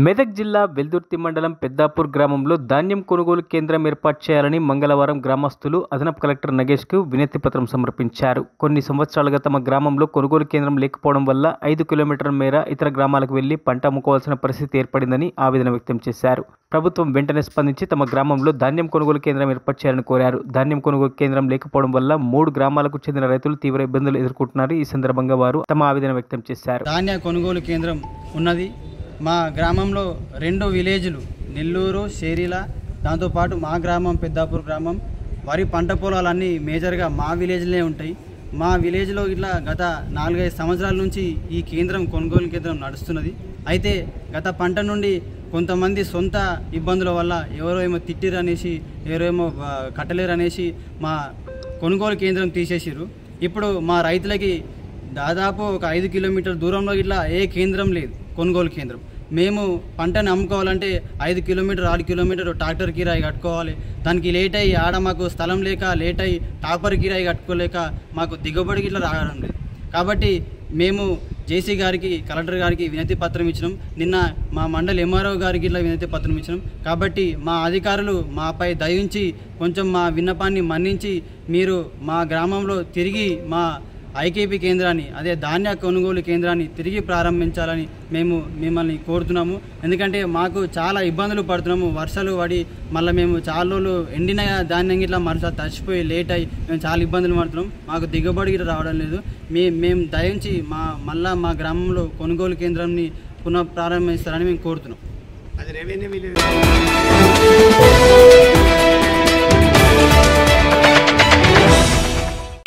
మెదక్ జిల్లా వెల్దుర్తి మండలం పెద్దాపూర్ గ్రామంలో ధాన్యం కొనుగోలు కేంద్రం ఏర్పాటు చేయాలని మంగళవారం గ్రామస్తులు అదనపు కలెక్టర్ నగేష్కు వినతి పత్రం సమర్పించారు. కొన్ని సంవత్సరాలుగా తమ గ్రామంలో కొనుగోలు కేంద్రం లేకపోవడం వల్ల 5 కిలోమీటర్ల మేర ఇతర గ్రామాలకు వెళ్లి పంట అమ్ముకోవాల్సిన పరిస్థితి ఏర్పడిందని ఆవేదన వ్యక్తం చేశారు. ప్రభుత్వం వెంటనే స్పందించి తమ గ్రామంలో ధాన్యం కొనుగోలు కేంద్రం ఏర్పాటు చేయాలని కోరారు. ధాన్యం కొనుగోలు కేంద్రం లేకపోవడం వల్ల 3 గ్రామాలకు చెందిన రైతులు తీవ్ర ఇబ్బందులు ఎదుర్కొంటున్నారు. ఈ సందర్భంగా వారు తమ ఆవేదన వ్యక్తం చేశారు. ధాన్య కొనుగోలు కేంద్రం ఉన్నది. మా గ్రామంలో 2 విలేజ్లు నెల్లూరు, షేరిల, దాంతోపాటు మా గ్రామం పెద్దాపూర్ గ్రామం. వరి పంట పొలాలన్నీ మేజర్గా మా విలేజ్లే ఉంటాయి. మా విలేజ్లో ఇట్లా గత 4-5 సంవత్సరాల నుంచి ఈ కేంద్రం కొనుగోలు కేంద్రం నడుస్తున్నది. అయితే గత పంట నుండి కొంతమంది సొంత ఇబ్బందుల వల్ల ఎవరో ఏమో తిట్టిరనేసి, ఎవరో ఏమో కట్టలేరనేసి మా కొనుగోలు కేంద్రం తీసేసిరు. ఇప్పుడు మా రైతులకి దాదాపు ఒక 5 కిలోమీటర్ల దూరంలో ఇట్లా ఏ కేంద్రం లేదు, కొనుగోలు కేంద్రం. మేము పంటను అమ్ముకోవాలంటే 5 కిలోమీటర్ 6 కిలోమీటర్ ట్రాక్టర్ కిరాయి కట్టుకోవాలి. దానికి లేట్ అయ్యి ఆడ మాకు స్థలం లేక లేట్ అయ్యి టాపర్ కిరాయి కట్టుకోలేక మాకు దిగుబడికి ఇట్లా రావడం లేదు. కాబట్టి మేము జేసీ గారికి, కలెక్టర్ గారికి వినతి పత్రం ఇచ్చినాం. నిన్న మా మండలి ఎంఆర్ఓ గారికి ఇట్లా వినతి పత్రం ఇచ్చినాం. కాబట్టి మా అధికారులు మాపై దయించి కొంచెం మా విన్నపాన్ని మన్నించి మీరు మా గ్రామంలో తిరిగి మా ఐకేపీ కేంద్రాన్ని, అదే ధాన్య కొనుగోలు కేంద్రాన్ని తిరిగి ప్రారంభించాలని మేము మిమ్మల్ని కోరుతున్నాము. ఎందుకంటే మాకు చాలా ఇబ్బందులు పడుతున్నాము. వర్షాలు పడి మళ్ళీ మేము చాలా రోజులు ఎండిన ధాన్యం ఇట్లా మరోసారి తడిచిపోయి లేట్ అయ్యి మేము చాలా ఇబ్బందులు పడుతున్నాం. మాకు దిగుబడి ఇట్లా రావడం లేదు. మేము దయించి మళ్ళీ మా గ్రామంలో కొనుగోలు కేంద్రాన్ని పునః ప్రారంభిస్తారని మేము కోరుతున్నాం. అది రెవెన్యూ